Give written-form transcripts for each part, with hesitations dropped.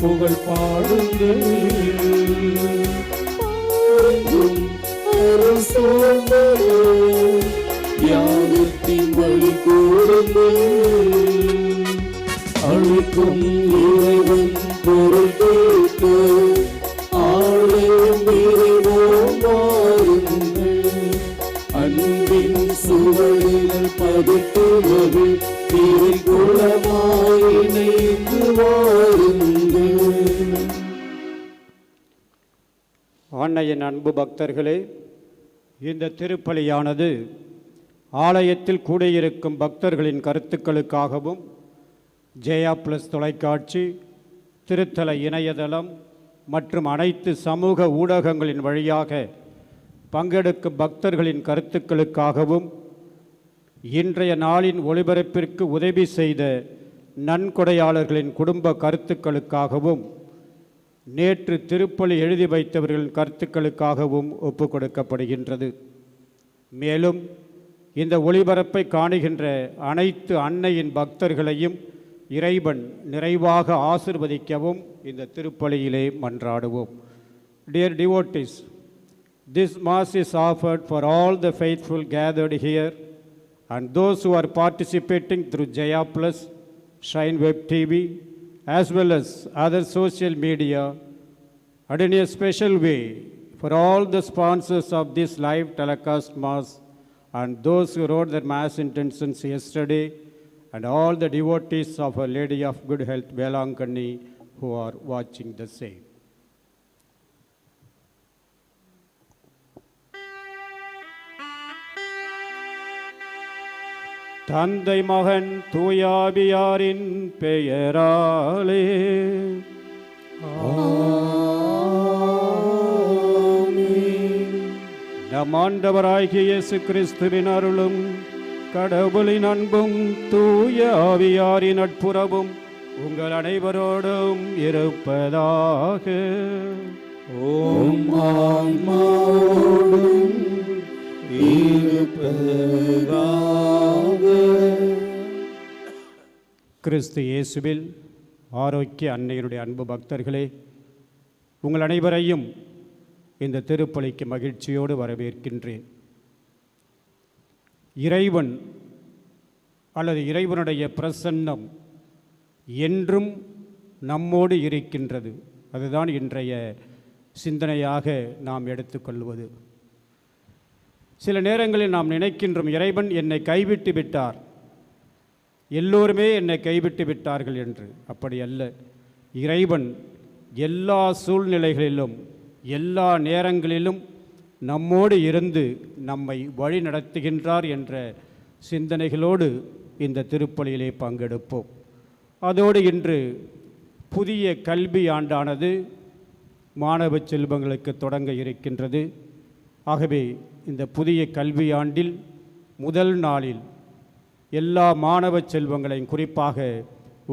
புகழ் பாடுங்கள். தியாகத்தின் வழி கூறுங்கள். அழிக்கும் இறைவன் பொருள் கேட்க ஆலயம் நிறைவோம் வாருங்கள். அன்பின் சுவடிகள் பதித்துவது திருக்குளமாய் இணைந்து வாருங்கள். அன்னையின் அன்பு பக்தர்களே, இந்த திருப்பலியானது ஆலயத்தில் கூடியிருக்கும் பக்தர்களின் கருத்துக்களுக்காகவும் ஜெயா பிளஸ் தொலைக்காட்சி, திருத்தல இணையதளம் மற்றும் அனைத்து சமூக ஊடகங்களின் வழியாக பங்கெடுக்கும் பக்தர்களின் கருத்துக்களுக்காகவும் இன்றைய நாளின் ஒளிபரப்பிற்கு உதவி செய்த நன்கொடையாளர்களின் குடும்ப கருத்துக்களுக்காகவும் நேற்று திருப்பலி எழுதி வைத்தவர்களின் கருத்துக்களுக்காகவும் ஒப்புக் கொடுக்கப்படுகின்றது. மேலும் இந்த ஒளிபரப்பை காணுகின்ற அனைத்து அன்னையின் பக்தர்களையும் இறைவன் நிறைவாக ஆசிர்வதிக்கவும் இந்த திருப்பலியிலே மன்றாடுவோம். Dear devotees, this Mass is offered for all the faithful gathered here and those who are participating through Jaya Plus, Shine Web TV, as well as other social media, and in a special way for all the sponsors of this live telecast Mass and those who wrote their Mass intentions yesterday, and all the devotees of Our Lady of Good Health, Velankani, who are watching the same. தந்தை மகன் தூயாவியாரின் பெயராலே நம் ஆண்டவராகிய இயேசு கிறிஸ்துவின் அருளும் கடவுளின் அன்பும் தூய ஆவியாரின் நட்புறவும் உங்கள் அனைவரோடும் இருப்பதாக. ஓம் ஆன்மாவோடும் இருப்பதாக. கிறிஸ்து இயேசுவில் ஆரோக்கிய அன்னையருடைய அன்பு பக்தர்களே, உங்கள் அனைவரையும் இந்த திருப்பலிக்கு மகிழ்ச்சியோடு வரவேற்கின்றேன். இறைவன் அல்லது இறைவனுடைய பிரசன்னம் என்றும் நம்மோடு இருக்கின்றது. அதுதான் இன்றைய சிந்தனையாக நாம் எடுத்துக்கொள்வது. சில நேரங்களில் நாம் நினைக்கின்றோம், இறைவன் என்னை கைவிட்டு விட்டார், எல்லோருமே என்னை கைவிட்டு விட்டார்கள் என்று. அப்படி அல்ல. இறைவன் எல்லா சூழ்நிலைகளிலும் எல்லா நேரங்களிலும் நம்மோடு இருந்து நம்மை வழி நடத்துகின்றார் என்ற சிந்தனைகளோடு இந்த திருப்பலியிலே பங்கெடுப்போம். அதோடு இன்று புதிய கல்வி ஆண்டானது மாணவ செல்வங்களுக்கு தொடங்க இருக்கின்றது. ஆகவே இந்த புதிய கல்வியாண்டில் முதல் நாளில் எல்லா மாணவ செல்வங்களையும், குறிப்பாக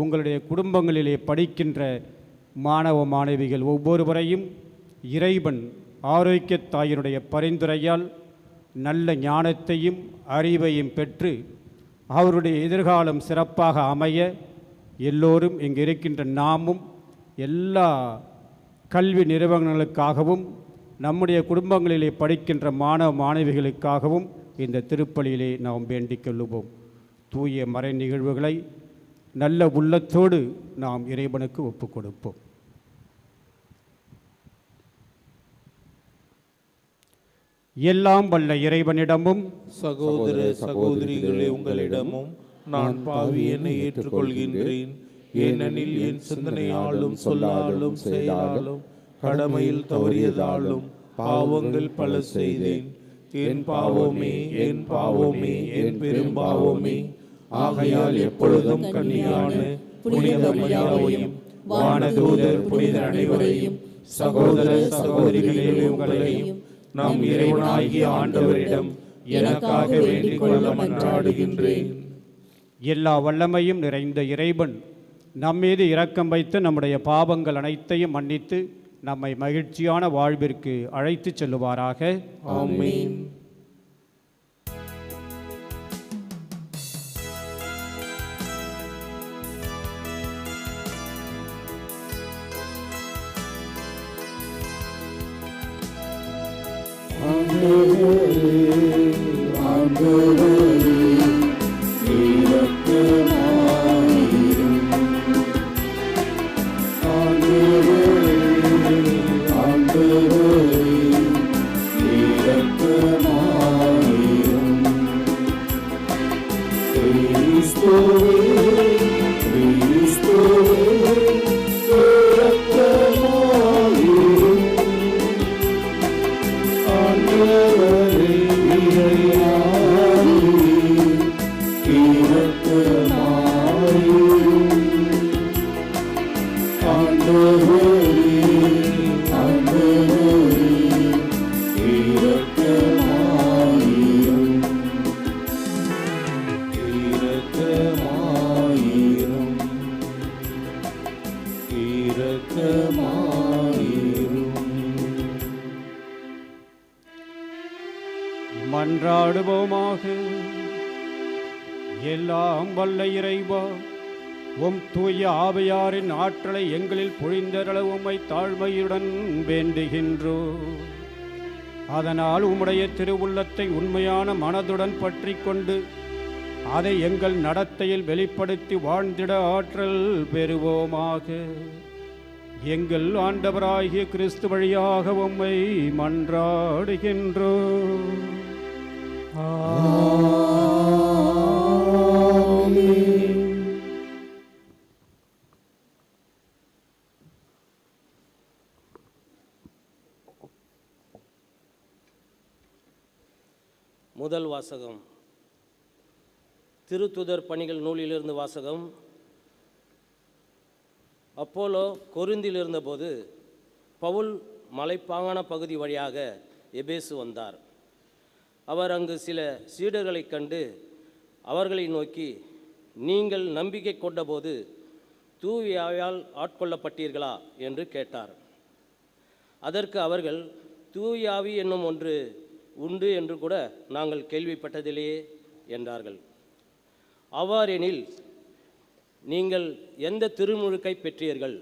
உங்களுடைய குடும்பங்களிலே படிக்கின்ற மாணவ மாணவிகள் ஒவ்வொருவரையும் இறைவன் ஆரோக்கிய தாயினுடைய பரிந்துரையால் நல்ல ஞானத்தையும் அறிவையும் பெற்று அவருடைய எதிர்காலம் சிறப்பாக அமைய எல்லோரும் இங்கு இருக்கின்ற நாமும் எல்லா கல்வி நிறுவனங்களுக்காகவும் நம்முடைய குடும்பங்களிலே படிக்கின்ற மாணவ மாணவிகளுக்காகவும் இந்த திருப்பலியிலே நாம் வேண்டிக் கொள்ளுவோம். தூய மறை நிகழ்வுகளை நல்ல உள்ளத்தோடு நாம் இறைவனுக்கு ஒப்புக் கொடுப்போம். எல்லாம் வல்ல இறைவனிடமும் சகோதர சகோதரிகளே உங்களிடமும் நான் பாவியனை ஏற்றுக்கொள்கின்றேன். ஏனெனில் என் சிந்தனையாலும் சொல்லாலும் செயலாலும் கடமையில் தவறியதாலும் பாவங்கள் பல செய்தேன். என் பாவமே என் பாவமே என் பெரும் பாவமே. ஆகையால் எப்பொழுதும் கன்னியான புனித மரியாவையும் வானதூதர் புனித அனைவரையும் சகோதர சகோதரிகளே உங்களையும் நம் இறைவனாகிய ஆண்டவரிடம் எனக்காக வேண்டிக் கொள்ள மன்றாடுகின்றேன். எல்லா வல்லமையும் நிறைந்த இறைவன் நம்மீது இரக்கம் வைத்து நம்முடைய பாவங்கள் அனைத்தையும் மன்னித்து நம்மை மகிழ்ச்சியான வாழ்விற்கு அழைத்து செல்லுவாராக. ஆமென். மன்றாடுவோமாக. எல்லாம் வல்ல இறைவா, உம் தூய ஆவியாரின் ஆற்றலை எங்களில் பொழிந்தருள உம்மை தாழ்மையுடன் வேண்டுகின்றோ. அதனால் உம்முடைய திருவுள்ளத்தை உண்மையான மனதுடன் பற்றி கொண்டு அதை எங்கள் நடத்தையில் வெளிப்படுத்தி வாழ்ந்திட ஆற்றல் பெறுவோமாக. எங்கள் ஆண்டவராகிய கிறிஸ்து வழியாக உம்மை மன்றாடுகின்றோ. முதல் வாசகம் திருத்துதர் பணிகள் நூலிலிருந்து வாசகம். அப்போலோ கொரிந்தில் இருந்தபோது பவுல் மலைப்பாங்கான பகுதி வழியாக எபேசு வந்தார். அவர் அங்கு சில சீடர்களைக் கண்டு அவர்களை நோக்கி, நீங்கள் நம்பிக்கை கொண்டபோது தூய ஆவியால் ஆட்கொள்ளப்பட்டீர்களா என்று கேட்டார். அதற்கு அவர்கள், தூய ஆவி என்னும் ஒன்று உண்டு என்று கூட நாங்கள் கேள்விப்பட்டதிலேயே என்றார்கள். அவ்வாறெனில் நீங்கள் எந்த திருமுழுக்கை பெற்றீர்கள்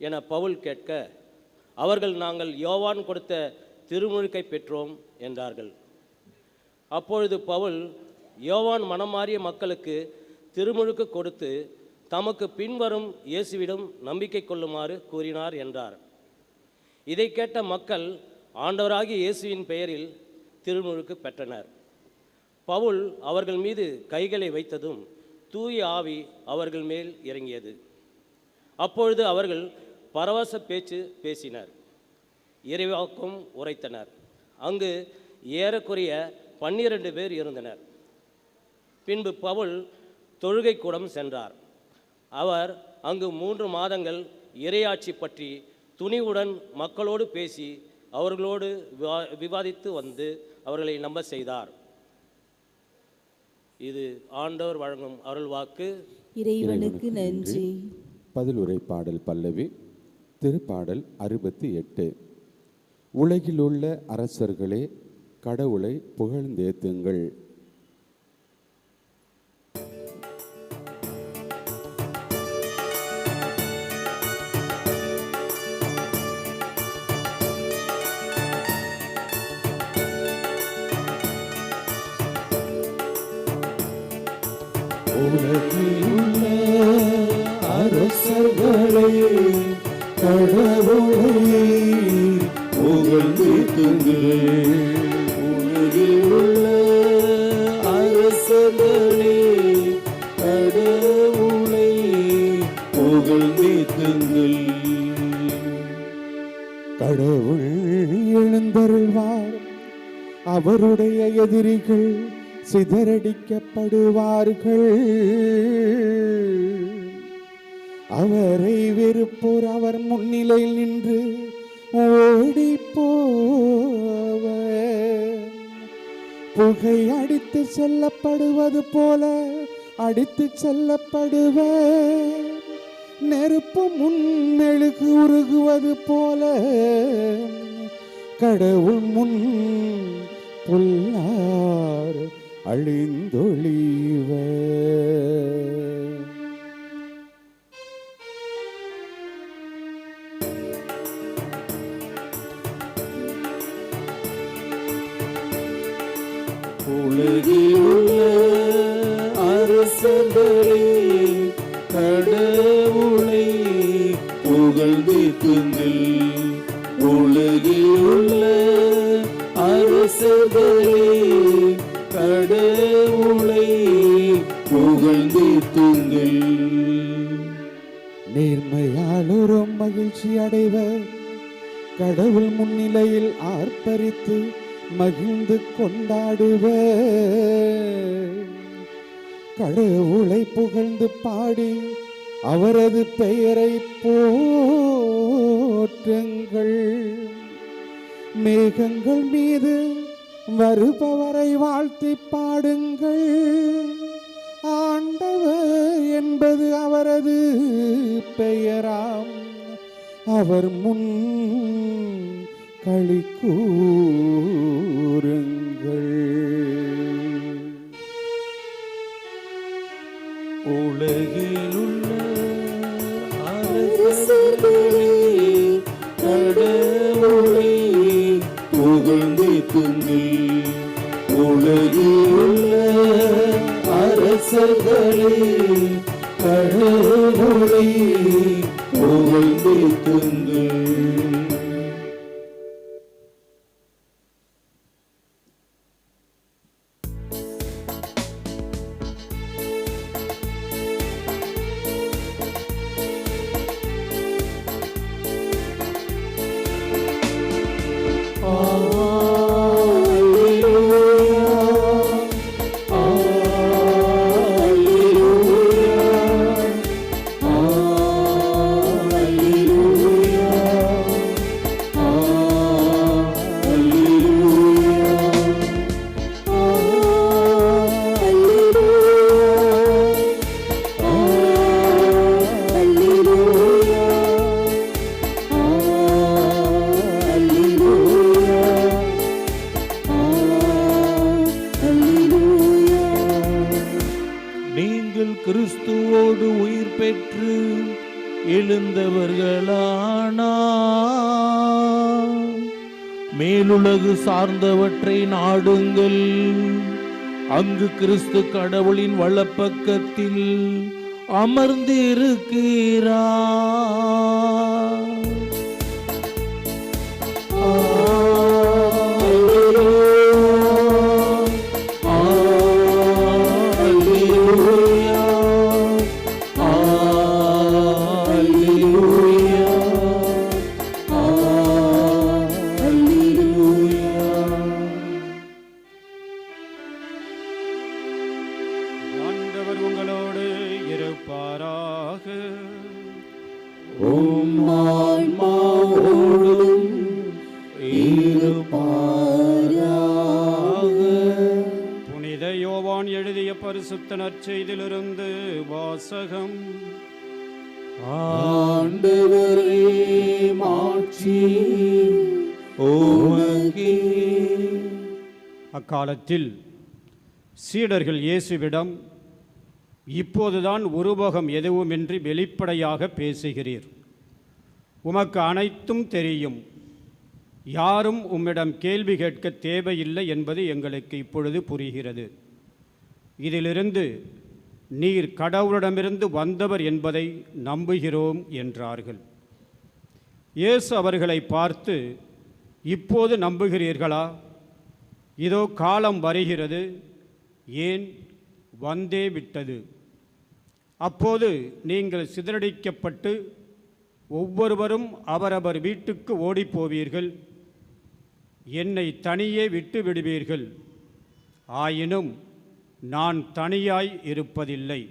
என பவுல் கேட்க, அவர்கள், நாங்கள் யோவான் கொடுத்த திருமுழுக்கை பெற்றோம் என்றார்கள். அப்பொழுது பவுல், யோவான் மனம் மாறிய மக்களுக்கு திருமுழுக்கு கொடுத்து தமக்கு பின்வரும் இயேசுவிடம் நம்பிக்கை கொள்ளுமாறு கூறினார் என்றார். இதை கேட்ட மக்கள் ஆண்டவராகிய இயேசுவின் பெயரில் திருமுழுக்கு பெற்றனர். பவுல் அவர்கள் மீது கைகளை வைத்ததும் தூய ஆவி அவர்கள் மேல் இறங்கியது. அப்பொழுது அவர்கள் பரவச பேச்சு பேசினர், இறைவாக்கும் உரைத்தனர். அங்கு ஏறக்குறைய 12 பேர் இருந்தனர். பின்பு பவுல் தொழுகை கூடம் சென்றார். அவர் அங்கு 3 மாதங்கள் இறையாட்சி பற்றி துணிவுடன் மக்களோடு பேசி அவர்களோடு விவாதித்து வந்து அவர்களை நம்ப செய்தார். இது ஆண்டவர் வழங்கும் அருள்வாக்கு. இறைவனுக்கு நன்றி. பதிலுரை பாடல் பல்லவி. திருப்பாடல் 68. உலகிலுள்ள அரசர்களே, கடவுளை புகழ்ந்தேத்துங்கள். உலகிலுள்ள அரசர்களே, கடவுளை புகழ்ந்தேத்துங்கள். உலகிலுள்ள அரசர்களே, கடவுளை புகழ்ந்தேத்துங்கள். கடவுள் எழுந்தருள்வார், அவருடைய எதிரிகள் சிதறடிக்கப்படுவார்கள். அவரை வெறுப்போர் அவர் முன்னிலையில் நின்று ஓடிப்போவார்கள். கழுகை அடித்து செல்லப்படுவது போல அடித்து செல்லப்படுவ, நெருப்பு முன் மெழுகு உருகுவது போல கடவுள் முன் புல்லார் அழிந்தொழிவ. உலகிலுள்ள அரசர்களே கடவுளை புகழ்ந்தேத்துங்கள். உலகிலுள்ள அரசர்களே கடவுளை புகழ்ந்தேத்துங்கள். நேர்மையாளரும் மகிழ்ச்சி அடைவர், கடவுள் முன்னிலையில் ஆர்ப்பரித்து மகிழ்ந்து கொண்டாடுவர். கடவுளை புகழ்ந்து பாடி அவரது பெயரை போற்றுங்கள். மேகங்கள் மீது வருபவரை வாழ்த்தி பாடுங்கள். ஆண்டவர் என்பது அவரது பெயராம், அவர் முன் களி கூறுங்கள். உலகிலுள்ள அரசர்களே கடவுளை புகழ்ந்தேத்துங்கள். உலகிலுள்ள அரசர்களே கடவுளை புகழ்ந்தேத்துங்கள். கிறிஸ்துவோடு உயிர் பெற்று எழுந்தவர்களானா மேலுலகு சார்ந்தவற்றை நாடுங்கள். அங்கு கிறிஸ்து கடவுளின் வலப்பக்கத்தில் அமர்ந்திருக்கிறார். ஆண்டவர் உங்களோடு இருப்பாராக. உம் ஆன்மாவோடும் இருப்பாராக. புனித யோவான் எழுதிய பரிசுத்த நற்செய்தியிலிருந்து வாசகம். ஆண்டவரே மாட்சி உமக்கே. அக்காலத்தில் சீடர்கள் இயேசுவிடம், இப்போதுதான் உருவகம் எதுவுமின்றி வெளிப்படையாக பேசுகிறீர், உமக்கு அனைத்தும் தெரியும், யாரும் உம்மிடம் கேள்வி கேட்க தேவையில்லை என்பது எங்களுக்கு இப்பொழுது புரிகிறது. இதிலிருந்து நீர் கடவுளிடமிருந்து வந்தவர் என்பதை நம்புகிறோம் என்றார்கள். இயேசு அவர்களை பார்த்து, இப்போது நம்புகிறீர்களா? இதோ காலம் வருகிறது, ஏன் வந்தே விட்டது, அப்போது நீங்கள் சிதறடிக்கப்பட்டு ஒவ்வொருவரும் அவரவர் வீட்டுக்கு ஓடிப்போவீர்கள், என்னை தனியே விட்டு விடுவீர்கள். ஆயினும் நான் தனியாய் இருப்பதில்லை,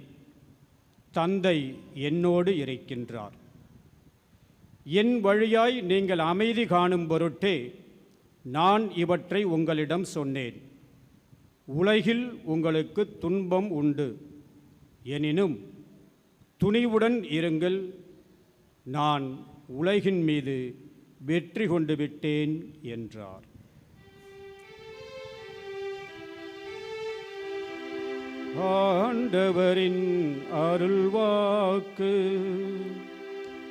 தந்தை என்னோடு இருக்கின்றார். என் வழியாய் நீங்கள் அமைதி காணும் பொருட்டே நான் இவற்றை உங்களிடம் சொன்னேன். உலகில் உங்களுக்கு துன்பம் உண்டு, எனினும் துணிவுடன் இருங்கள், நான் உலகின் மீது வெற்றி கொண்டு விட்டேன் என்றார். ஆண்டவரின் அருள்வாக்கு.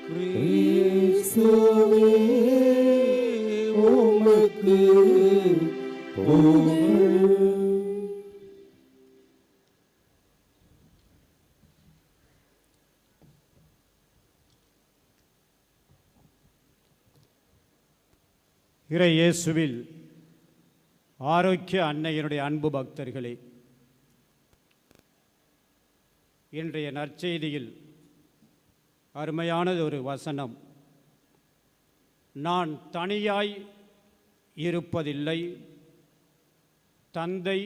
கிறிஸ்துவே உமக்கு புகழ். இறை இயேசுவில் ஆரோக்கிய அன்னையினுடைய அன்பு பக்தர்களே, இன்றைய நற்செய்தியில் அருமையானது ஒரு வசனம். நான் தனியாய் இருப்பதில்லை, தந்தை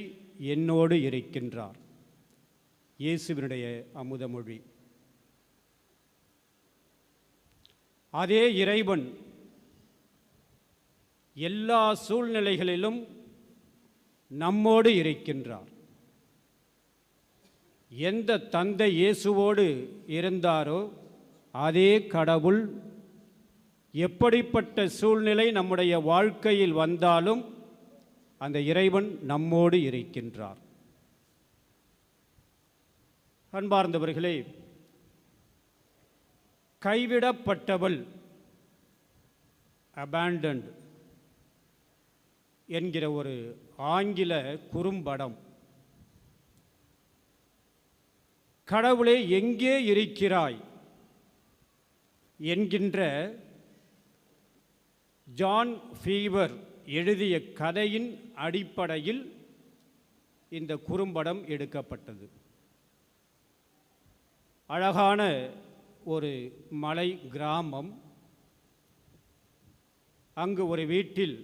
என்னோடு இருக்கின்றார். இயேசுவினுடைய அமுதமொழி. அதே இறைவன் எல்லா சூழ்நிலைகளிலும் நம்மோடு இருக்கின்றார். எந்த தந்தை இயேசுவோடு இருந்தாரோ அதே கடவுள் எப்படிப்பட்ட சூழ்நிலை நம்முடைய வாழ்க்கையில் வந்தாலும் அந்த இறைவன் நம்மோடு இருக்கின்றார். அன்பார்ந்தவர்களே, கைவிடப்பட்டவள், abandoned என்கிற ஒரு ஆங்கில குறும்படம் கடவுளே எங்கே இருக்கிறாய் என்கின்ற ஜான் ஃபீவர் எழுதிய கதையின் அடிப்படையில் இந்த குறும்படம் எடுக்கப்பட்டது. அழகான ஒரு மலை கிராமம். அங்கு ஒரு வீட்டில்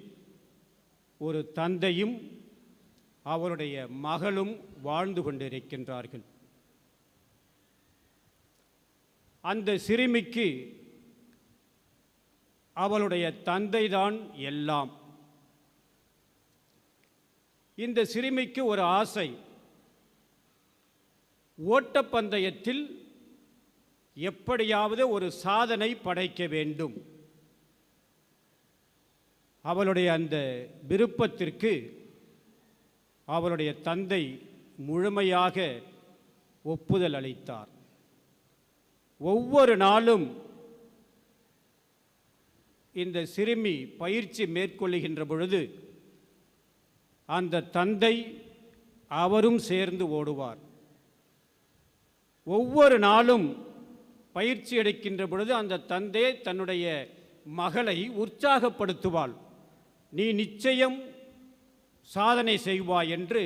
ஒரு தந்தையும் அவருடைய மகளும் வாழ்ந்து கொண்டிருக்கின்றார்கள். அந்த சிறுமிக்கு அவளுடைய தந்தைதான் எல்லாம். இந்த சிறுமிக்கு ஒரு ஆசை, ஓட்டப்பந்தயத்தில் எப்படியாவது ஒரு சாதனை படைக்க வேண்டும். அவளுடைய அந்த விருப்பத்திற்கு அவளுடைய தந்தை முழுமையாக ஒப்புதல் அளித்தார். ஒவ்வொரு நாளும் இந்த சிறுமி பயிற்சி மேற்கொள்ளுகின்ற பொழுது அந்த தந்தை அவரும் சேர்ந்து ஓடுவார். ஒவ்வொரு நாளும் பயிற்சி எடுக்கின்ற பொழுது அந்த தந்தை தன்னுடைய மகளை உற்சாகப்படுத்துவாள். நீ நிச்சயம் சாதனை செய்வாய் என்று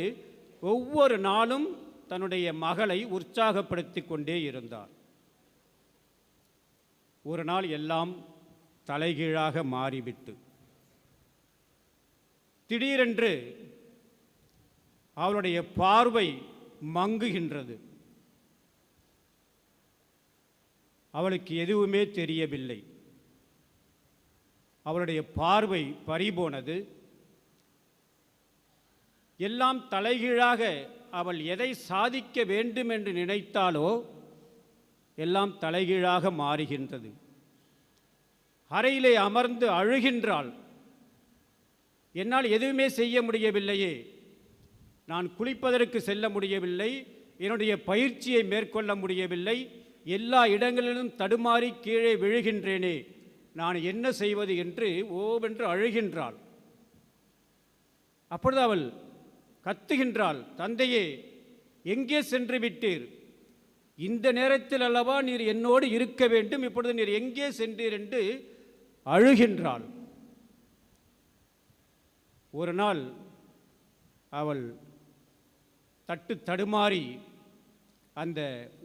ஒவ்வொரு நாளும் தன்னுடைய மகளை உற்சாகப்படுத்தி கொண்டே இருந்தார். ஒரு நாள் எல்லாம் தலைகீழாக மாறிவிட்டு திடீரென்று அவளுடைய பார்வை மங்குகின்றது. அவளுக்கு எதுவுமே தெரியவில்லை. அவளுடைய பார்வை பறிபோனது. எல்லாம் தலைகீழாக அவள் எதை சாதிக்க வேண்டும் என்று நினைத்தாலோ எல்லாம் தலைகீழாக மாறுகின்றது. அறையிலே அமர்ந்து அழுகின்றாள். என்னால் எதுவுமே செய்ய முடியவில்லையே, நான் குளிப்பதற்கு செல்ல முடியவில்லை, என்னுடைய பயிற்சியை மேற்கொள்ள முடியவில்லை, எல்லா இடங்களிலும் தடுமாறி கீழே விழுகின்றேனே, நான் என்ன செய்வது என்று ஓவென்று அழுகின்றாள். அப்பொழுது அவள் கத்துகின்றாள், தந்தையே எங்கே சென்று விட்டீர்? இந்த நேரத்தில் அல்லவா நீர் என்னோடு இருக்க வேண்டும், இப்பொழுது நீர் எங்கே சென்றீர் என்று அழுகின்றாள். ஒரு நாள் அவள் தடுமாறி அந்த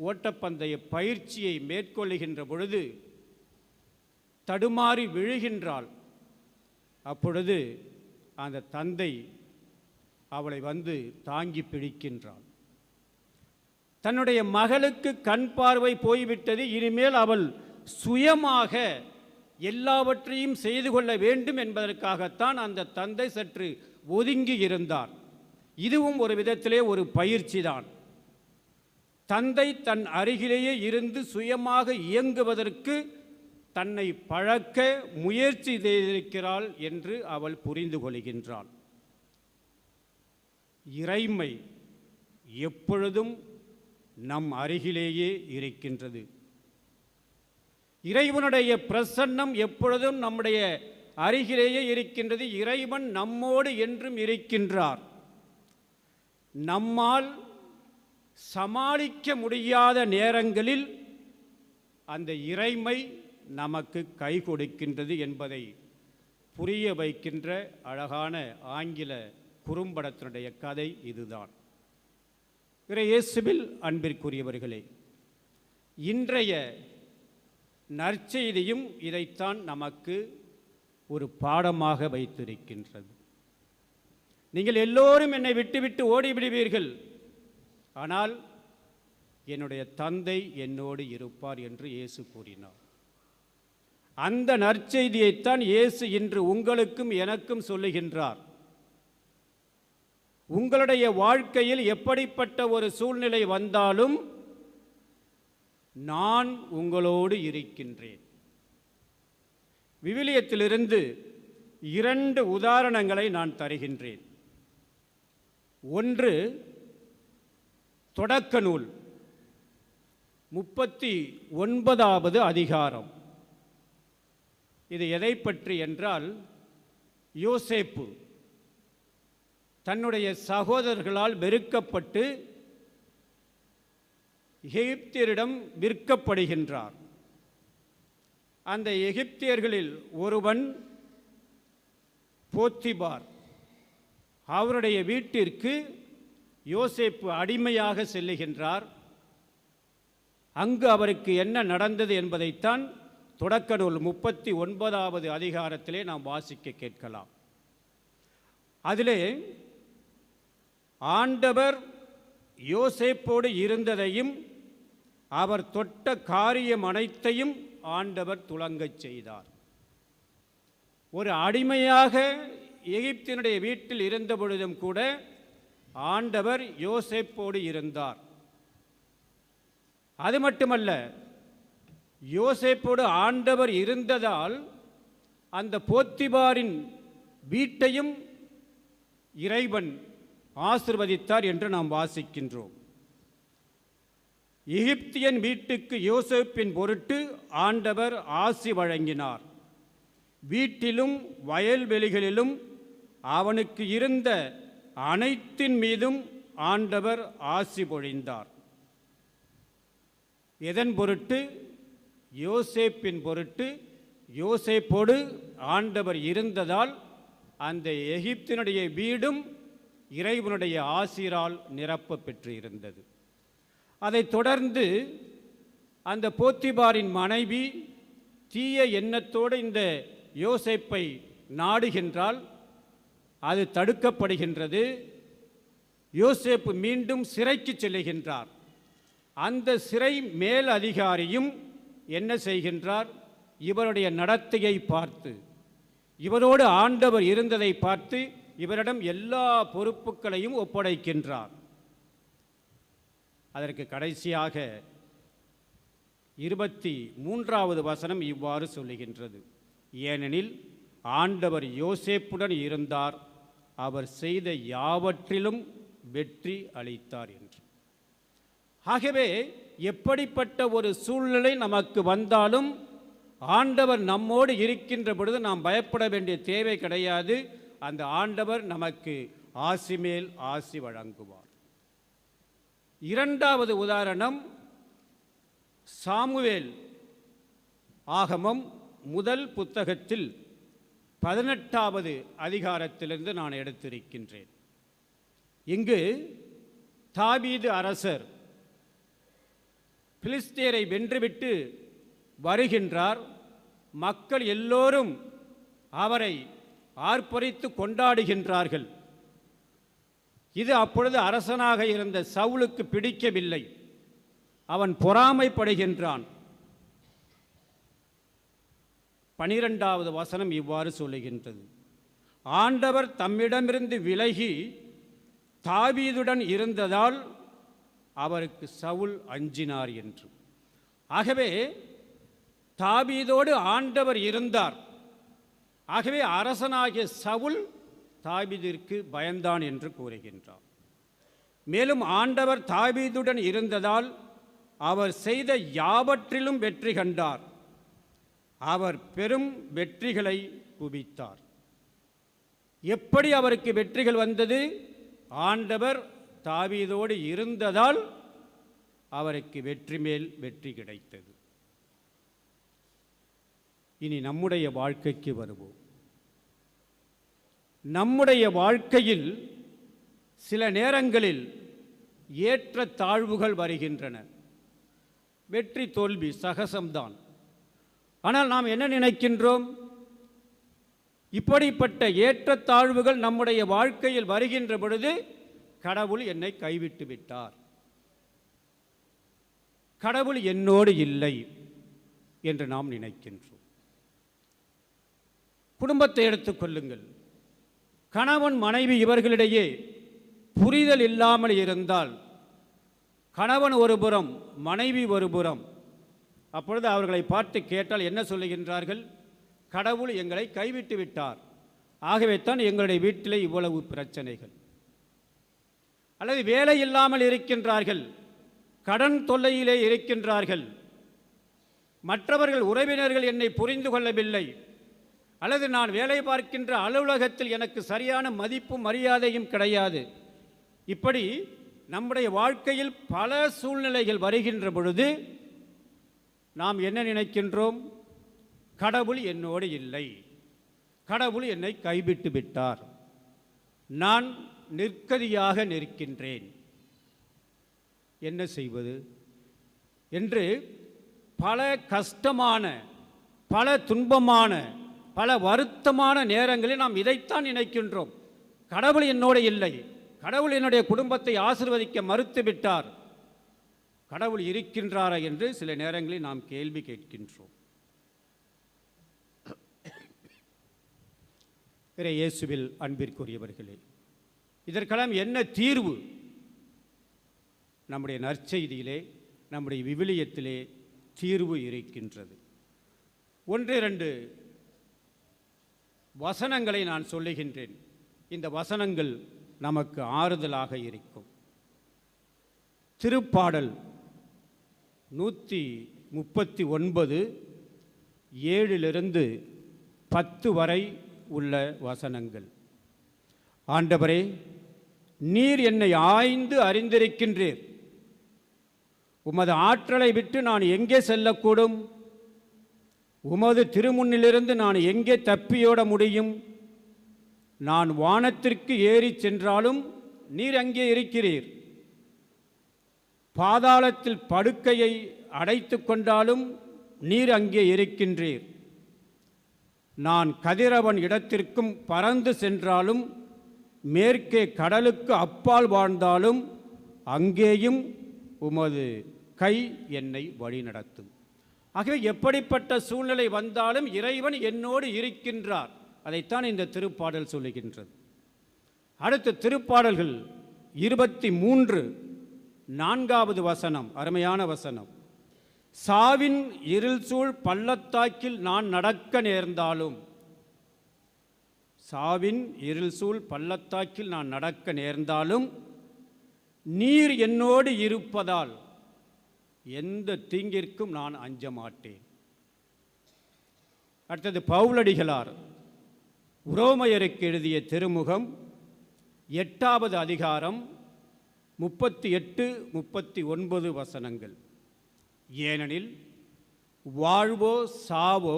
ஓட்டப்பந்தய பயிற்சியை மேற்கொள்ளுகின்ற பொழுது தடுமாறி விழுகின்றாள். அப்பொழுது அந்த தந்தை அவளை வந்து தாங்கி பிடிக்கின்றாள். தன்னுடைய மகளுக்கு கண் பார்வை போய்விட்டது, இனிமேல் அவள் சுயமாக எல்லாவற்றையும் செய்து கொள்ள வேண்டும் என்பதற்காகத்தான் அந்த தந்தை சற்று ஒதுங்கி இருந்தார். இதுவும் ஒரு விதத்திலே ஒரு பயிற்சி தான். தந்தை தன் அருகிலேயே இருந்து சுயமாக இயங்குவதற்கு தன்னை பழக்க முயற்சி செய்திருக்கிறாள் என்று அவள் புரிந்து கொள்கின்றாள். இறைமை எப்பொழுதும் நம் அருகிலேயே இருக்கின்றது. இறைவனுடைய பிரசன்னம் எப்பொழுதும் நம்முடைய அருகிலேயே இருக்கின்றது. இறைவன் நம்மோடு என்றும் இருக்கின்றார். நம்மால் சமாளிக்க முடியாத நேரங்களில் அந்த இறைமை நமக்கு கை கொடுக்கின்றது என்பதை புரிய வைக்கின்ற அழகான ஆங்கில குறும்படத்தினுடைய கதை இதுதான். இயேசுவில் அன்பிற்குரியவர்களே, இன்றைய நற்செய்தியும் இதைத்தான் நமக்கு ஒரு பாடமாக வைத்திருக்கின்றது. நீங்கள் எல்லோரும் என்னை விட்டுவிட்டு ஓடிவிடுவீர்கள், ஆனால் என்னுடைய தந்தை என்னோடு இருப்பார் என்று இயேசு கூறினார். அந்த நற்செய்தியைத்தான் இயேசு இன்று உங்களுக்கும் எனக்கும் சொல்லுகின்றார். உங்களுடைய வாழ்க்கையில் எப்படிப்பட்ட ஒரு சூழ்நிலை வந்தாலும் நான் உங்களோடு இருக்கின்றேன். விவிலியத்திலிருந்து 2 உதாரணங்களை நான் தருகின்றேன். ஒன்று தொடக்க நூல் 39வது அதிகாரம். இது எதை பற்றி என்றால், யோசேப்பு தன்னுடைய சகோதரர்களால் வெறுக்கப்பட்டு எகிப்தியரிடம் விற்கப்படுகின்றார். அந்த எகிப்தியர்களில் ஒருவன் போத்திபார். அவருடைய வீட்டிற்கு யோசேப்பு அடிமையாக செல்லுகின்றார். அங்கு அவருக்கு என்ன நடந்தது என்பதைத்தான் தொடக்க நூல் 39வது அதிகாரத்திலே நாம் வாசிக்க கேட்கலாம். அதிலே ஆண்டவர் யோசேப்போடு இருந்ததையும் அவர் தொட்ட காரியம் அனைத்தையும் ஆண்டவர் துலங்கச் செய்தார். ஒரு அடிமையாக எகிப்தினுடைய வீட்டில் இருந்த பொழுதும் கூட ஆண்டவர் யோசேப்போடு இருந்தார். அது மட்டுமல்ல, யோசேப்போடு ஆண்டவர் இருந்ததால் அந்த போத்திபாரின் வீட்டையும் இறைவன் ஆசிர்வதித்தார் என்று நாம் வாசிக்கின்றோம். எகிப்தியன் வீட்டுக்கு யோசேப்பின் பொருட்டு ஆண்டவர் ஆசி வழங்கினார். வீட்டிலும் வயல்வெளிகளிலும் அவனுக்கு இருந்த அனைத்தின் மீதும் ஆண்டவர் ஆசி பொழிந்தார். எதன் பொருட்டு? யோசேப்பின் பொருட்டு. யோசேப்போடு ஆண்டவர் இருந்ததால் அந்த எகிப்தினுடைய வீடும் இறைவனுடைய ஆசிரால் நிரப்ப பெற்று இருந்தது. அதைத் தொடர்ந்து அந்த போத்திபாரின் மனைவி தீய எண்ணத்தோடு இந்த யோசேப்பை நாடுகின்றால் அது தடுக்கப்படுகின்றது. யோசேப்பு மீண்டும் சிறைக்கு செல்லுகின்றார். அந்த சிறை மேல் அதிகாரியும் என்ன செய்கின்றார்? இவருடைய நடத்தையை பார்த்து, இவரோடு ஆண்டவர் இருந்ததை பார்த்து இவரிடம் எல்லா பொறுப்புகளையும் ஒப்படைக்கின்றார். அதற்கு கடைசியாக 23வது வசனம் இவ்வாறு சொல்லுகின்றது: ஏனெனில் ஆண்டவர் யோசேப்புடன் இருந்தார், அவர் செய்த யாவற்றிலும் வெற்றி அளித்தார் என்று. ஆகவே எப்படிப்பட்ட ஒரு சூழ்நிலை நமக்கு வந்தாலும் ஆண்டவர் நம்மோடு இருக்கின்ற பொழுது நாம் பயப்பட வேண்டிய தேவை கிடையாது. அந்த ஆண்டவர் நமக்கு ஆசி மேல் ஆசி வழங்குவார். 2வது உதாரணம் சாமுவேல் ஆகமம் முதல் புத்தகத்தில் 18வது அதிகாரத்திலிருந்து நான் எடுத்திருக்கின்றேன். இங்கு தாவீது அரசர் பிலிஸ்தீனை வென்றுவிட்டு வருகின்றார். மக்கள் எல்லோரும் அவரை ஆர்ப்பரித்து கொண்டாடுகின்றார்கள். இது அப்பொழுது அரசனாக இருந்த சவுலுக்கு பிடிக்கவில்லை. அவன் பொறாமைப்படுகின்றான். 12வது வசனம் இவ்வாறு சொல்லுகின்றது: ஆண்டவர் தம்மிடமிருந்து விலகி தாவீதுடன் இருந்ததால் அவருக்கு சவுல் அஞ்சினார் என்று. ஆகவே தாவீதோடு ஆண்டவர் இருந்தார். ஆகவே அரசனாகிய சவுல் தாவீதிற்கு பயந்தான் என்று கூறுகின்றார். மேலும் ஆண்டவர் தாவீதுடன் இருந்ததால் அவர் செய்த யாவற்றிலும் வெற்றி கண்டார். அவர் பெரும் வெற்றிகளை குவித்தார். எப்படி அவருக்கு வெற்றிகள் வந்தது? ஆண்டவர் தாவீதோடு இருந்ததால் அவருக்கு வெற்றி மேல் வெற்றி கிடைத்தது. இனி நம்முடைய வாழ்க்கைக்கு வருவோம். நம்முடைய வாழ்க்கையில் சில நேரங்களில் ஏற்ற தாழ்வுகள் வருகின்றன. வெற்றி தோல்வி சகசம்தான். ஆனால் நாம் என்ன நினைக்கின்றோம்? இப்படிப்பட்ட ஏற்றத்தாழ்வுகள் நம்முடைய வாழ்க்கையில் வருகின்ற பொழுது கடவுள் என்னை கைவிட்டு விட்டார், கடவுள் என்னோடு இல்லை என்று நாம் நினைக்கின்றோம். குடும்பத்தை எடுத்துக்கொள்ளுங்கள். கணவன் மனைவி இவர்களிடையே புரிதல் இல்லாமல் இருந்தால், கணவன் ஒரு புறம் மனைவி ஒரு புறம், அப்பொழுது அவர்களை பார்த்து கேட்டால் என்ன சொல்லுகின்றார்கள்? கடவுள் எங்களை கைவிட்டு விட்டார், ஆகவே தான் எங்களுடைய வீட்டிலே இவ்வளவு பிரச்சனைகள். அல்லது வேலை இல்லாமல் இருக்கின்றார்கள், கடன் தொல்லையிலே இருக்கின்றார்கள், மற்றவர்கள் உறவினர்கள் என்னை புரிந்து கொள்ளவில்லை, அல்லது நான் வேலை பார்க்கின்ற அலுவலகத்தில் எனக்கு சரியான மதிப்பும் மரியாதையும் கிடையாது. இப்படி நம்முடைய வாழ்க்கையில் பல சூழ்நிலைகள் வருகின்ற பொழுது நாம் என்ன நினைக்கின்றோம்? கடவுள் என்னோடு இல்லை, கடவுள் என்னை கைவிட்டு விட்டார், நான் நிற்கதியாக நிற்கின்றேன், என்ன செய்வது என்று பல கஷ்டமான, பல துன்பமான, பல வருத்தமான நேரங்களில் நாம் இதைத்தான் நினைக்கின்றோம். கடவுள் என்னோடு இல்லை, கடவுள் என்னுடைய குடும்பத்தை ஆசீர்வதிக்க மறுத்து விட்டார், கடவுள் இருக்கின்றாரா என்று சில நேரங்களில் நாம் கேள்வி கேட்கின்றோம். இயேசுவில் அன்பிற்குரியவர்களே, இதற்கெல்லாம் என்ன தீர்வு? நம்முடைய நற்செய்தியிலே, நம்முடைய விவிலியத்திலே தீர்வு இருக்கின்றது. 1-2 வசனங்களை நான் சொல்லுகின்றேன். இந்த வசனங்கள் நமக்கு ஆறுதலாக இருக்கும். திருப்பாடல் 139 7 10 வரை உள்ள வசனங்கள். ஆண்டவரே, நீர் என்னை ஆய்ந்து அறிந்திருக்கின்றீர், உமது ஆற்றலை விட்டு நான் எங்கே செல்லக்கூடும்? உமது திருமுன்னிலிருந்து நான் எங்கே தப்பியோட முடியும்? நான் வானத்திற்கு ஏறி சென்றாலும் நீர் அங்கே இருக்கிறீர், பாதாளத்தில் படுக்கையை அடைத்து கொண்டாலும் நீர் அங்கே இருக்கின்றீர். நான் கதிரவன் இடத்திற்கும் பறந்து சென்றாலும், மேற்கே கடலுக்கு அப்பால் வாழ்ந்தாலும் அங்கேயும் உமது கை என்னை வழிநடத்தும். ஆகவே எப்படிப்பட்ட சூழ்நிலை வந்தாலும் இறைவன் என்னோடு இருக்கின்றார். அதைத்தான் இந்த திருப்பாடல் சொல்லுகின்றது. அடுத்த திருப்பாடல்கள் 23 4வது வசனம், அருமையான வசனம். சாவின் இருள் சூழ் பள்ளத்தாக்கில் நான் நடக்க நேர்ந்தாலும், சாவின் இருள் சூழ் பள்ளத்தாக்கில் நான் நடக்க நேர்ந்தாலும் நீர் என்னோடு இருப்பதால் எந்த தீங்கிற்கும் நான் அஞ்ச மாட்டேன். அடுத்தது பவுலடிகளார் உரோமையருக்கு எழுதிய திருமுகம் 8வது அதிகாரம் 38-39 வசனங்கள். ஏனெனில் வாழ்வோ சாவோ,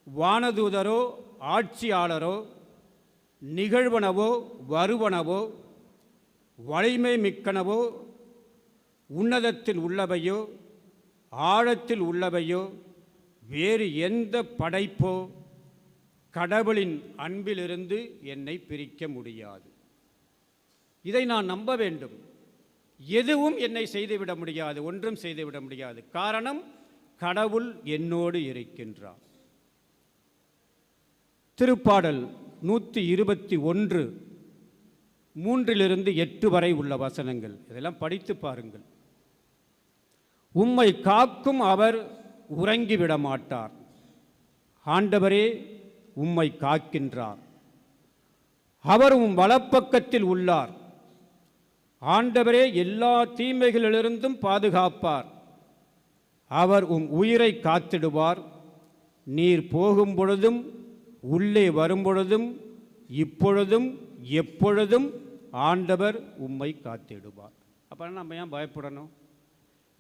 வானதூதரோ ஆட்சியாளரோ, நிகழ்வனவோ வருவனவோ, வலிமை மிக்கனவோ, உன்னதத்தில் உள்ளவையோ ஆழத்தில் உள்ளவையோ, வேறு எந்த படைப்போ கடவுளின் அன்பிலிருந்து என்னை பிரிக்க முடியாது. இதை நான் நம்ப வேண்டும். எதுவும் என்னை செய்துவிட முடியாது, ஒன்றும் செய்துவிட முடியாது. காரணம், கடவுள் என்னோடு இருக்கின்றார். திருப்பாடல் 121 3-8 வரை உள்ள வசனங்கள். இதெல்லாம் படித்து பாருங்கள். உம்மை காக்கும் அவர் உறங்கிவிட மாட்டார். ஆண்டவரே உம்மை காக்கின்றார். அவர் உம் வலப்பக்கத்தில் உள்ளார். ஆண்டவரே எல்லா தீமைகளிலிருந்தும் பாதுகாப்பார். அவர் உம் உயிரை காத்திடுவார். நீர் போகும் பொழுதும் உள்ளே வரும் பொழுதும் இப்பொழுதும் எப்பொழுதும் ஆண்டவர் உம்மை காத்திடுவார். அப்போ நம்ம ஏன் பயப்படணும்?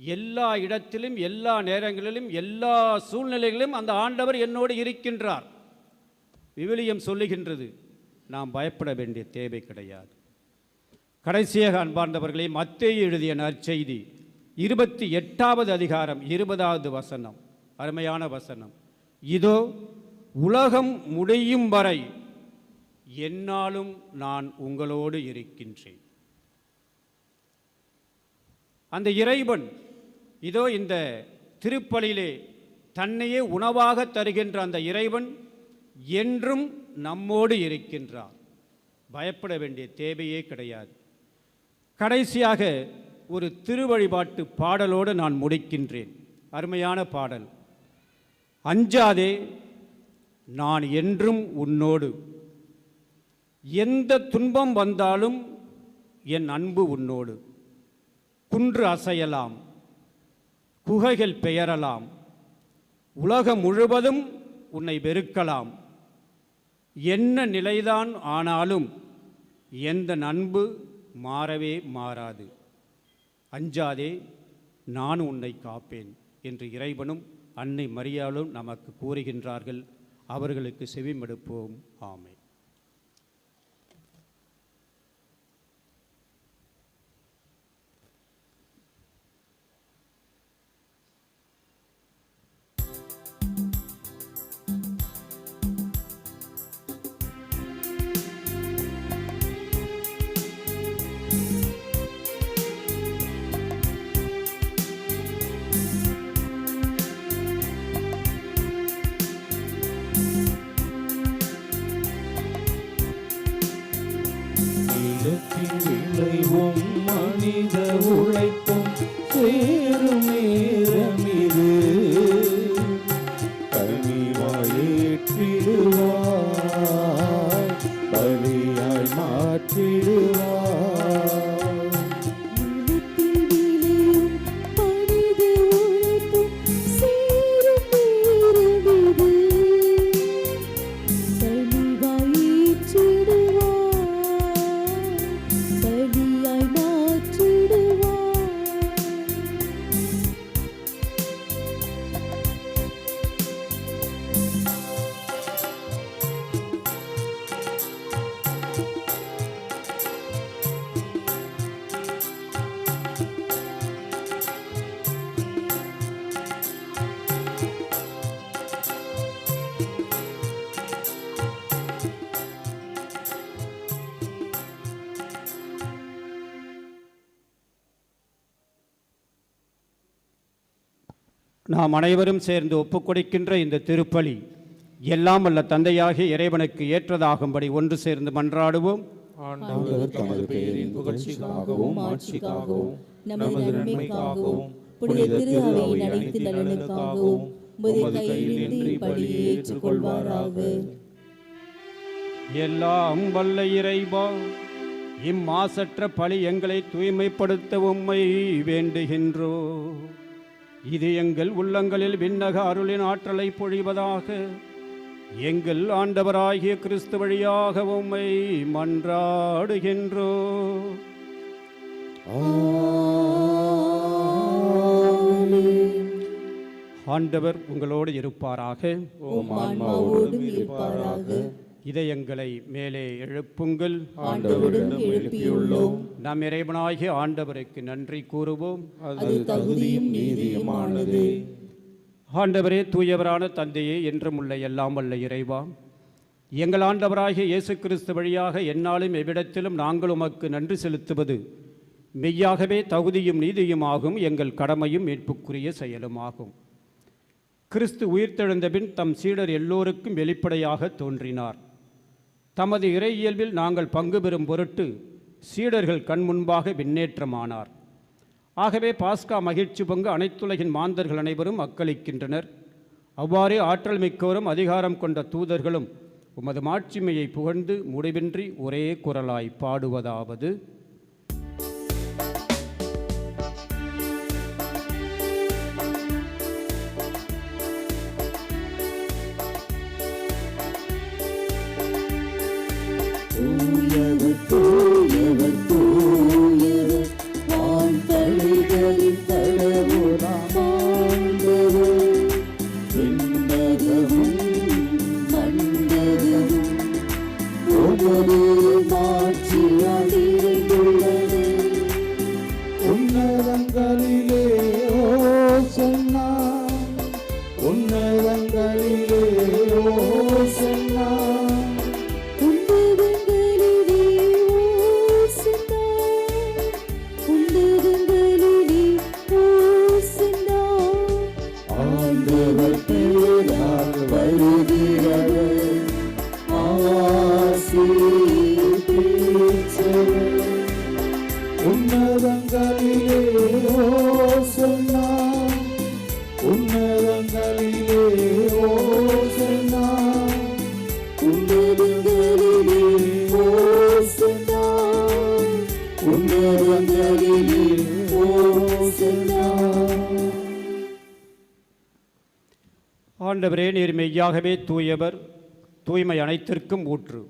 எல்லா இடத்திலும் எல்லா நேரங்களிலும் எல்லா சூழ்நிலைகளிலும் அந்த ஆண்டவர் என்னோடு இருக்கின்றார். விவிலியம் சொல்லுகின்றது. நாம் பயப்பட வேண்டிய தேவை கிடையாது. கடைசியாக அன்பார்ந்தவர்களே, மத்தேயு எழுதிய நற்செய்தி 28வது அதிகாரம் 20வது வசனம், அருமையான வசனம். இதோ உலகம் முடியும் வரை எந்நாளும் நான் உங்களோடு இருக்கின்றேன். அந்த இறைவன் இதோ இந்த திருப்பலியிலே தன்னையே உணவாக தருகின்ற அந்த இறைவன் என்றும் நம்மோடு இருக்கின்றார். பயப்பட வேண்டிய தேவையே கிடையாது. கடைசியாக ஒரு திருவழிபாட்டு பாடலோடு நான் முடிக்கின்றேன். அருமையான பாடல். அஞ்சாதே, நான் என்றும் உன்னோடு. எந்த துன்பம் வந்தாலும் என் அன்பு உன்னோடு. குன்று அசையலாம், குகைகள் பெயரலாம், உலகம் முழுவதும் உன்னை வெறுக்கலாம். என்ன நிலைதான் ஆனாலும் எந்த அன்பு மாறவே மாறாது. அஞ்சாதே, நான் உன்னை காப்பேன் என்று இறைவனும் அன்னை மரியாளும் நமக்கு கூறுகின்றார்கள். அவர்களுக்கு செவிமடுப்போம். ஆமென். விளைவும் மனித உழைப்பும் சேரும் நேரமிது. கனிவாயேற்றிடுவாய், பலியாய் மாற்றிடுவாய். நாம் அனைவரும் சேர்ந்து ஒப்புக்கொடுக்கின்ற இந்த திருப்பலி எல்லாம் வல்ல தந்தையாகிய இறைவனுக்கு ஏற்றதாகும்படி ஒன்று சேர்ந்து மன்றாடுவோம். ஆண்டவர் தமது பெயரின் புகழ்ச்சிக்காகவும் ஆட்சிக்காகவும் நமது நன்மைக்காகவும் புனித திரு அவையின் அனைத்து நலனுக்காகவும் உமது கையிலிருந்து இப்பலியை ஏற்றுக்கொள்வாராக. எல்லாம் வல்ல இறைவா, இம்மாசற்ற பலி எங்களை தூய்மைப்படுத்த உம்மை வேண்டுகின்றோ. இது எங்கள் உள்ளங்களில் விண்ணக அருளின் ஆற்றலை பொழிவதாக. எங்கள் ஆண்டவராகிய கிறிஸ்து வழியாக உம்மை மன்றாடுகின்றோ. ஆண்டவர் உங்களோடு இருப்பாராக. இதயங்களை மேலே எழுப்புங்கள். ஆண்டவரிடம் எழுப்பியுள்ளோம். நம் இறைவனாகிய ஆண்டவருக்கு நன்றி கூறுவோம். அது தகுதியும் நீதியுமானதே. ஆண்டவரே, தூயவரான தந்தையே, என்றும் உள்ள எல்லாம் வல்ல இறைவா, எங்கள் ஆண்டவராகிய இயேசு கிறிஸ்து வழியாக எந்நாளும் எவ்விடத்திலும் நாங்கள் உமக்கு நன்றி செலுத்துவது மெய்யாகவே தகுதியும் நீதியுமாகும், எங்கள் கடமையும் மீட்புக்குரிய செயலுமாகும். கிறிஸ்து உயிர்த்தெழுந்த பின் தம் சீடர் எல்லோருக்கும் வெளிப்படையாக தோன்றினார். தமது இறை இயல்பில் நாங்கள் பங்கு பெறும் பொருட்டு சீடர்கள் கண் முன்பாக விண்ணேற்றமானார். ஆகவே பாஸ்கா மகிழ்ச்சி பொங்க அனைத்துலகின் மாந்தர்கள் அனைவரும் அக்களிக்கின்றனர். அவ்வாறே ஆற்றல் மிக்கவரும் அதிகாரம் கொண்ட தூதர்களும் உமது மாட்சிமையை புகழ்ந்து முடிவின்றி ஒரே குரலாய் பாடுவதாவது: தூயவர் தூயவர் தூயவர் வான்படைகளின் கடவுளாம் ஆண்டவர். விண்ணகமும் மண்ணகமும் உமது மாட்சியால் நிறைந்துள்ளது. உன்னதங்களிலே ஓசன்னா, உன்னதங்களிலே ஓசன்னா. ஆண்டவர் பேரால் வருகிறவர் ஆசி பெற்றவர். உன்னதங்களிலே ஓசன்னா, உன்னதங்களிலே ஓசன்னா, உன்னதங்களிலே ஓசன்னா, உன்னதங்களிலே ஓசன்னா. ஆண்டவரே, நீர் மெய்யாகவே தூயவர், தூய்மை அனைத்திற்கும் ஊற்று.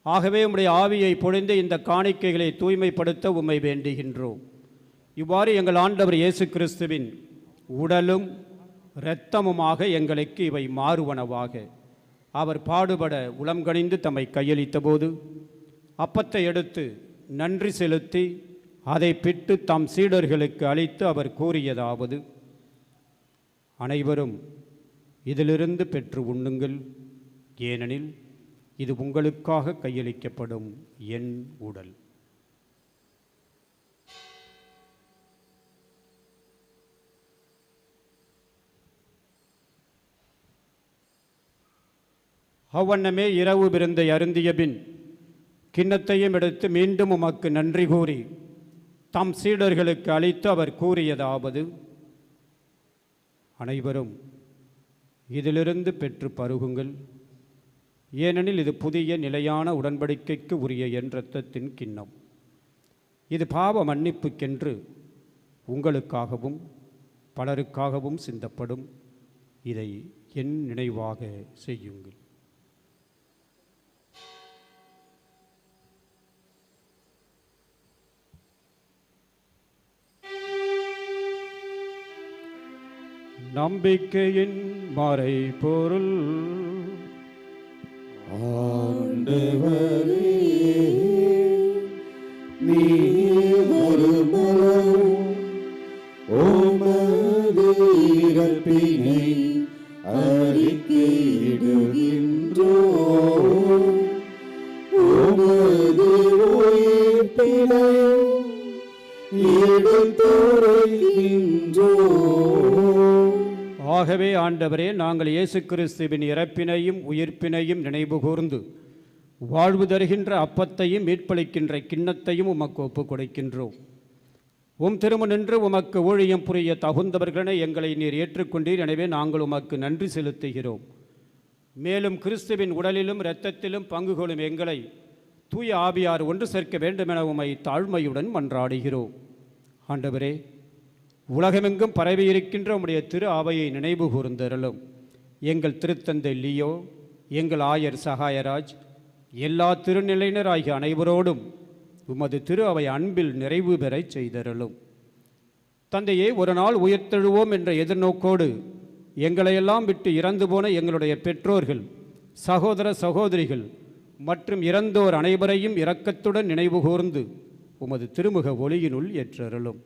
ஆகவே உம்முடைய ஆவியை பொழிந்து இந்த காணிக்கைகளை தூய்மைப்படுத்த உம்மை வேண்டுகின்றோம். இவ்வாறு எங்கள் ஆண்டவர் இயேசு கிறிஸ்துவின் உடலும் இரத்தமுமாக எங்களுக்கு இவை மாறுவனவாக. அவர் பாடுபட உளம் கனிந்து தம்மை கையளித்த போது அப்பத்தை எடுத்து நன்றி செலுத்தி அதை பிட்டு தம் சீடர்களுக்கு அளித்து அவர் கூறியதாவது: அனைவரும் இதிலிருந்து பெற்று உண்ணுங்கள், ஏனெனில் இது உங்களுக்காக கையளிக்கப்படும் என் உடல். அவ்வண்ணமே இரவு விருந்தை அருந்திய பின் கிண்ணத்தையும் எடுத்து மீண்டும் உமக்கு நன்றி கூறி தம் சீடர்களுக்கு அளித்து அவர் கூறியதாவது: அனைவரும் இதிலிருந்து பெற்று பருகுங்கள், ஏனெனில் இது புதிய நிலையான உடன்படிக்கைக்கு உரிய என் இரத்தத்தின் கிண்ணம். இது பாவ மன்னிப்புக்கென்று உங்களுக்காகவும் பலருக்காகவும் சிந்தப்படும். இதை என் நினைவாக செய்யுங்கள். நம்பிக்கையின் மறைபொருள். ஆண்டவரே, நீர் ஒருவரும் உமது இறப்பினை அறிக்கையிடுகின்றோம், உமது உயிர்ப்பினையும் எடுத்துரைக்கின்றோம். ஆகவே ஆண்டவரே, நாங்கள் இயேசு கிறிஸ்துவின் இறப்பினையும் உயிர்ப்பினையும் நினைவு கூர்ந்து வாழ்வு தருகின்ற அப்பத்தையும் மீட்பளிக்கின்ற கிண்ணத்தையும் உமக்கு ஒப்புக் கொடுக்கின்றோம். உம் திருமண் நின்று உமக்கு ஊழியம் புரிய தகுந்தவர்களென எங்களை நீர் ஏற்றுக்கொண்டீர். எனவே நாங்கள் உமக்கு நன்றி செலுத்துகிறோம். மேலும் கிறிஸ்துவின் உடலிலும் இரத்தத்திலும் பங்கு கொள்ளும் எங்களை தூய ஆவியார் ஒன்று சேர்க்க வேண்டுமென உம்மை தாழ்மையுடன் மன்றாடுகிறோம். ஆண்டவரே, உலகமெங்கும் பரவியிருக்கின்ற உம்முடைய திரு ஆவையை நினைவு கூர்ந்தருளும். எங்கள் திருத்தந்தை லியோ, எங்கள் ஆயர் சகாயராஜ், எல்லா திருநிலையினராகிய அனைவரோடும் உமது திரு அவை அன்பில் நிறைவு பெறச் செய்தருளும். தந்தையே, ஒரு நாள் உயிர்த்தெழுவோம் என்ற எதிர்நோக்கோடு எங்களையெல்லாம் விட்டு இறந்து போன எங்களுடைய பெற்றோர்கள், சகோதர சகோதரிகள் மற்றும் இறந்தோர் அனைவரையும் இரக்கத்துடன் நினைவு கூர்ந்து உமது திருமுக ஒளியினுள் ஏற்றருளும்.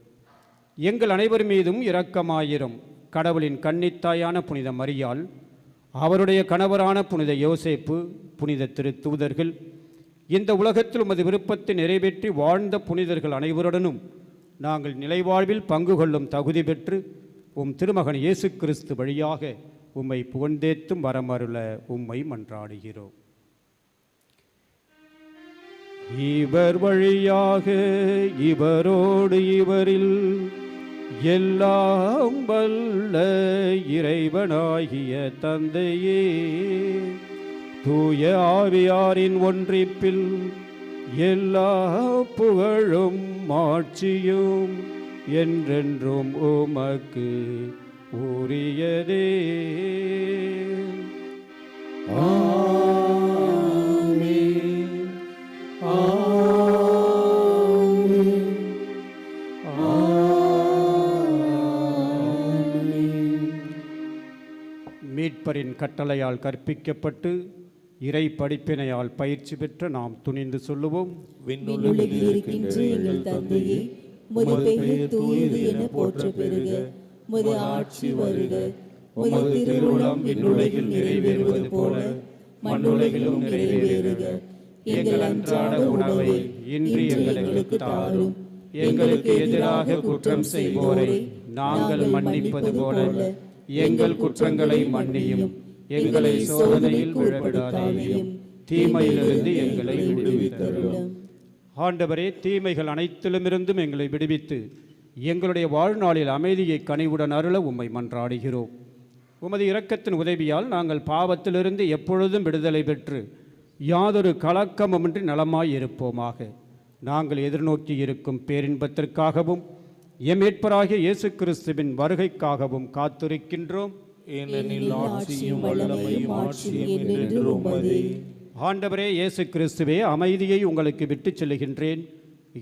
எங்கள் அனைவர் மீதும் இரக்கமாயிரும். கடவுளின் கன்னித்தாயான புனித மரியாள், அவருடைய கணவரான புனித யோசேப்பு, புனித திருத்தூதர்கள், இந்த உலகத்தில் உமது விருப்பத்தை நிறைவேற்றி வாழ்ந்த புனிதர்கள் அனைவருடனும் நாங்கள் நிலைவாழ்வில் பங்கு கொள்ளும் தகுதி பெற்று உம் திருமகன் இயேசு கிறிஸ்து வழியாக உம்மை புகழ்ந்தேத்தும் வரமருள உம்மை மன்றாடுகிறோம். இவர் வழியாக இவரோடு இவரில் எல்லாம் வல்ல இறைவனாகிய தந்தையே, தூய ஆவியாரின் ஒன்றிப்பில் எல்லா புகழும் மாட்சியும் என்றென்றும் உமக்கு உரியதே. ஆமென். ஆமென். ஆமென். மீட்பரின் கட்டளையால் கற்பிக்கப்பட்டு இறை படிப்பினையால் பயிற்சி பெற்ற நாம் துணிந்து சொல்லுவோம். விண்ணுலகில் இருக்கின்ற எங்கள் தந்தையே, உமது பெயர் தூயது என போற்ற பெறுக. உமது ஆட்சி வருக. உமது திருவுளம் விண்ணுலகில் நிறைவேறுவது போல மண்ணுலகிலும் நிறைவேறுக. எங்கள் அன்றாட உணவை இன்று எங்களுக்கு தாரும். எங்களுக்கு எதிராக குற்றம் செய்வோரை நாங்கள் மன்னிப்பது போல எங்கள் குற்றங்களை மன்னியும். எங்களை சோதனையில் விழவிடாதேயும், தீமையிலிருந்து எங்களை விடுவித்தருளும். ஆண்டவரே, தீமைகள் அனைத்திலுமிருந்தும் எங்களை விடுவித்து எங்களுடைய வாழ்நாளில் அமைதியை கனிவுடன் அருள உம்மை மன்றாடுகிறோம். உமது இரக்கத்தின் உதவியால் நாங்கள் பாவத்திலிருந்து எப்பொழுதும் விடுதலை பெற்று யாதொரு கலக்கமுமின்றி நலமாய் இருப்போமாக. நாங்கள் எதிர்நோக்கி இருக்கும் பேரின்பத்திற்காகவும் எம் மீட்பராகிய இயேசு கிறிஸ்துவின் வருகைக்காகவும் காத்திருக்கின்றோம். ஏனெனில் ஆட்சியும் வல்லமையும் ஆட்சியும் என்றென்றும் உமதே. ஆண்டவரே இயேசு கிறிஸ்துவே, அமைதியை உங்களுக்கு விட்டுச் செல்கின்றேன்,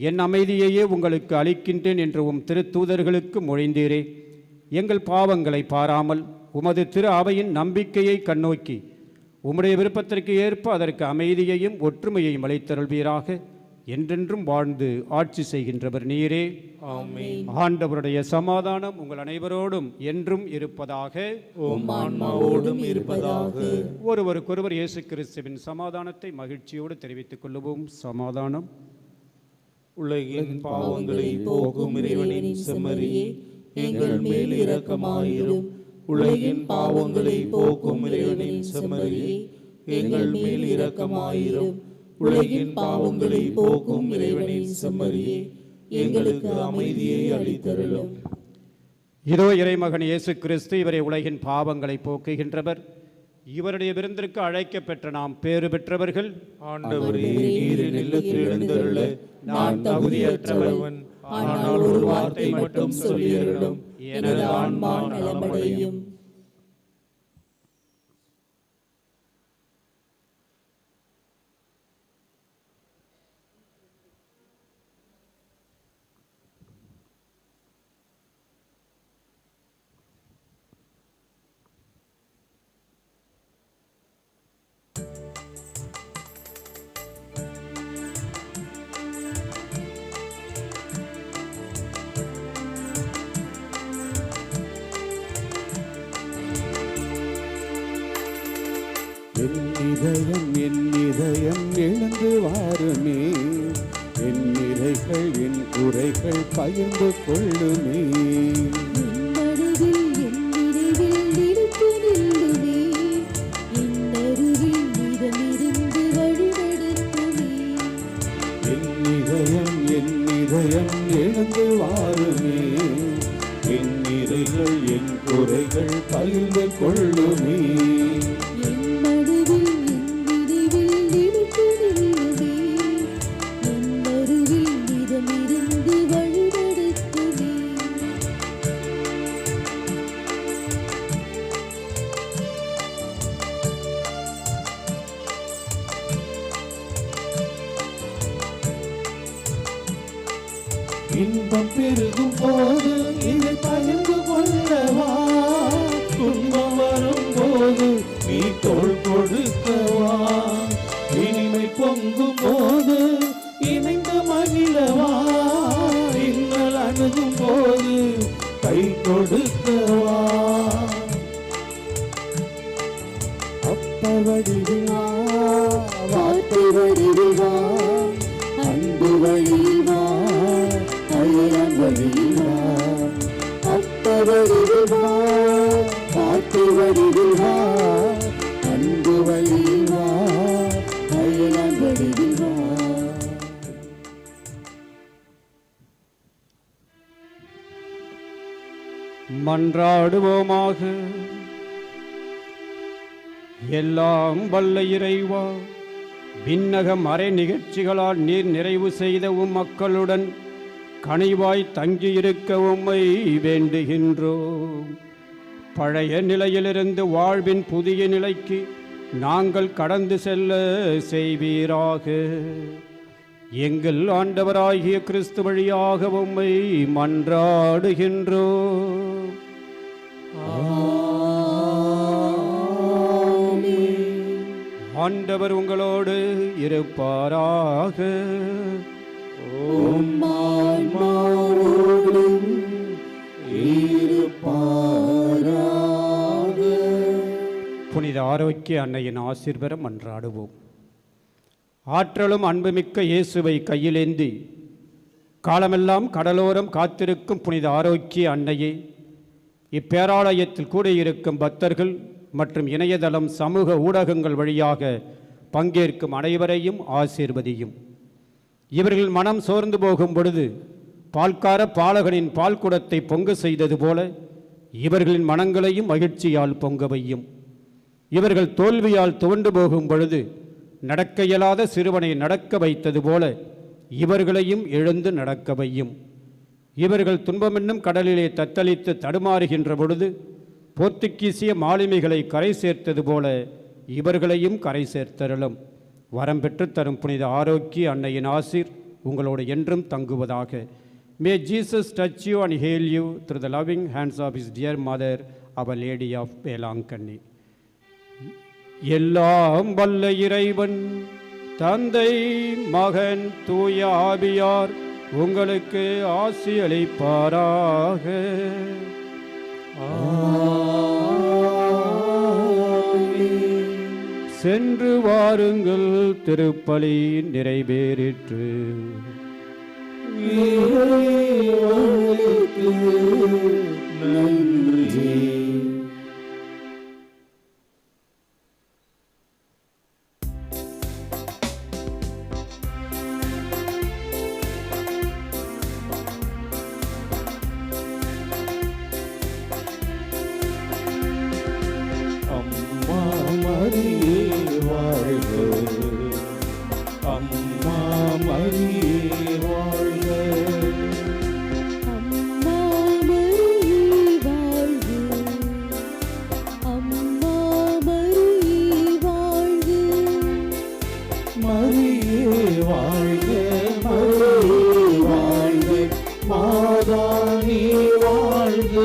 என் அமைதியையே உங்களுக்கு அளிக்கின்றேன் என்று உம் திருத்தூதர்களுக்கு மொழிந்தீரே. எங்கள் பாவங்களை பாராமல் உமது திரு அவையின் நம்பிக்கையை கண்ணோக்கி உம்முடைய விருப்பத்திற்கு ஏற்ப அதற்கு அமைதியையும் ஒற்றுமையையும் அளித்தருள்வீராக. என்றென்றும் வாழ்ந்து ஆட்சி செய்கின்றவர் நீரே. ஆமென். ஆண்டவருடைய சமாதானம் உங்கள் அனைவரோடும் என்றும் இருப்பதாக. உம் ஆன்மாவோடும் இருப்பதாக. ஒருவருக்கொருவர் இயேசு கிறிஸ்துவின் சமாதானத்தை மகிழ்ச்சியோடு தெரிவித்துக் கொள்ளுவோம். சமாதானம். உலகின் பாவங்களை போக்கும் இறைவனின் செம்மறியே, எங்கள் மேல் இரக்கமாயிரும். உலகின் பாவங்களை போக்கும் இறைவனின் செம்மறியே, எங்கள் மேல் இரக்கமாயிரும். உலகின் பாவங்களை போக்கும் இறைவனின் செம்மறியே, எங்களுக்கு அமைதியை அளித்தருளும். இதோ இறைமகன் இயேசு கிறிஸ்து, இவரை உலகின் பாவங்களை போக்குகின்றவர். இவருடைய விருந்திற்கு அழைக்கப்பெற்ற நாம் பேறு பெற்றவர்கள். ஆண்டவரே, நீரின் இல்லத்தில் எழுந்தருள நான் தகுதியற்றவன். ஆனால் ஒரு வார்த்தை மட்டும் சொல்லியருளும், எனது ஆன்மா நலமடையும். என் இதயம் எழுந்து வாருமே, என் நிறைகள் என் குறைகள் பகிர்ந்து கொள்ளுமே. என் இதயம் எழுந்து வாருமே, என் நிறைகள் என் குறைகள் பகிர்ந்து கொள்ளுமே. இன்பம் பெருகும் போது இதை பகிர்ந்து கொள்ளவா, துன்பம் வரும் போது நீ தோள் கொடுக்கவா, இனிமை பொங்கும் போது இணைந்து மகிழவா, இன்னல் அணுகும் போது கை கொடுக்கவா. அப்ப வடிவா வார்த்தை வடிவா, அன்பு வழிவா அயலன் வழிவா, அப்ப வடிவா வார்த்தை வடிவா, அன்பு வழிவா அயலன் வடிவா. மன்றாடுவோமாக. எல்லாம் வல்ல இறைவா, விண்ணகம் அரை நிகழ்ச்சிகளால் நீர் நிறைவு செய்த உம் மக்களுடன் கனிவாய் தங்கியிருக்க உம்மை வேண்டுகின்றோம். பழைய நிலையிலிருந்து வாழ்வின் புதிய நிலைக்கு நாங்கள் கடந்து செல்ல செய்வீராக. எங்கள் ஆண்டவராகிய கிறிஸ்து வழியாக உம்மை மன்றாடுகின்றோம். ஆண்டவர் உங்களோடு இருப்பாராக. புனித ஆரோக்கிய அன்னையின் ஆசீர்வாதம் மன்றாடுவோம். ஆற்றலும் அன்புமிக்க இயேசுவை கையிலேந்தி காலமெல்லாம் கடலோரம் காத்திருக்கும் புனித ஆரோக்கிய அன்னையே, இப்பேராலயத்தில் கூடியிருக்கும் பக்தர்கள் மற்றும் இணையதளம் சமூக ஊடகங்கள் வழியாக பங்கேற்கும் அனைவரையும் ஆசீர்வதியும். இவர்கள் மனம் சோர்ந்து போகும் பொழுது பால்கார பாலகனின் பால்குடத்தை பொங்க செய்தது போல இவர்களின் மனங்களையும் மகிழ்ச்சியால் பொங்க வையும். இவர்கள் தோல்வியால் துவண்டு போகும் பொழுது நடக்க இயலாத சிறுவனை நடக்க வைத்தது போல இவர்களையும் எழுந்து நடக்க வையும். இவர்கள் துன்பமென்னும் கடலிலே தத்தளித்து தடுமாறுகின்ற பொழுது போர்த்துகீசிய மாலுமிகளை கரை சேர்த்தது போல இவர்களையும் கரை சேர்த்தருளும். வரம் பெற்று தரும் புனித ஆரோக்கிய அன்னையின் ஆசீர் உங்களோடு என்றும் தங்குவதாக. May Jesus touch you and heal you through the loving hands of his dear mother, Our Lady of Velankanni. எல்லாம் வல்ல இறைவன் தந்தை, மகன், தூய ஆவியார் உங்களுக்கு ஆசி அளிப்பாராக. சென்று வாருங்கள், திருப்பலி நிறைவேறிற்று. நன்றி. அம்மா மரியே வாழ்க, அம்மா மரியே வாழ்க, அம்மா மரியே வாழ்க, அம்மா மரியே வாழ்க, மரியே வாழ்க, மரியே வாழ்க, மாதா நீ வாழ்க.